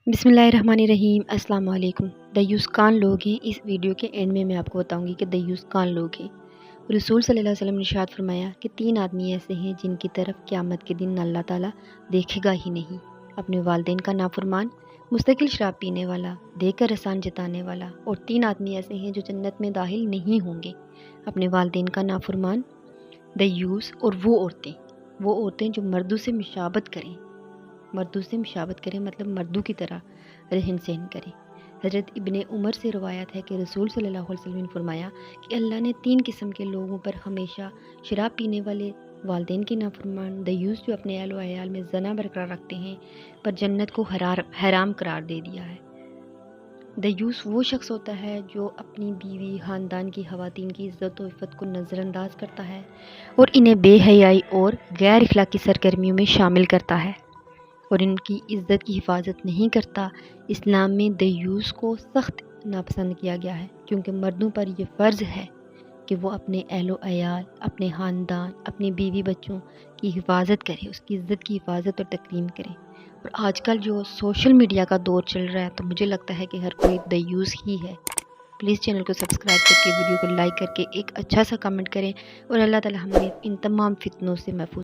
بسم اللہ الرحمن الرحیم۔ السلام علیکم۔ دیوس کون لوگ ہیں، اس ویڈیو کے اینڈ میں آپ کو بتاؤں گی کہ دیوس کون لوگ ہیں۔ رسول صلی اللہ علیہ وسلم نے ارشاد فرمایا کہ 3 آدمی ایسے ہیں جن کی طرف قیامت کے دن اللہ تعالیٰ دیکھے گا ہی نہیں: اپنے والدین کا نافرمان، مستقل شراب پینے والا، دیکھ کر احسان جتانے والا، اور 3 آدمی ایسے ہیں جو جنت میں داخل نہیں ہوں گے: اپنے والدین کا نافرمان، دیوس، اور وہ عورتیں جو مردوں سے مشابہت کریں مطلب مردوں کی طرح رہن سہن کریں۔ حضرت ابن عمر سے روایت ہے کہ رسول صلی اللہ علیہ وسلم نے فرمایا کہ اللہ نے 3 قسم کے لوگوں پر ہمیشہ شراب پینے والے، والدین کے نافرمان، دیوس جو اپنے اہل و عیال میں زنا برقرار رکھتے ہیں، پر جنت کو حرام قرار دے دیا ہے۔ دیوس وہ شخص ہوتا ہے جو اپنی بیوی، خاندان کی خواتین کی عزت و عفت کو نظر انداز کرتا ہے اور انہیں بے حیائی اور غیر اخلاقی سرگرمیوں میں شامل کرتا ہے اور ان کی عزت کی حفاظت نہیں کرتا۔ اسلام میں دیوس کو سخت ناپسند کیا گیا ہے، کیونکہ مردوں پر یہ فرض ہے کہ وہ اپنے اہل و عیال، اپنے خاندان، اپنے بیوی بچوں کی حفاظت کرے، اس کی عزت کی حفاظت اور تکریم کرے۔ اور آج کل جو سوشل میڈیا کا دور چل رہا ہے تو مجھے لگتا ہے کہ ہر کوئی دیوس ہی ہے۔ پلیز چینل کو سبسکرائب کر کے، ویڈیو کو لائک کر کے ایک اچھا سا کمنٹ کریں، اور اللہ تعالی ہمیں ان تمام فتنوں سے محفوظ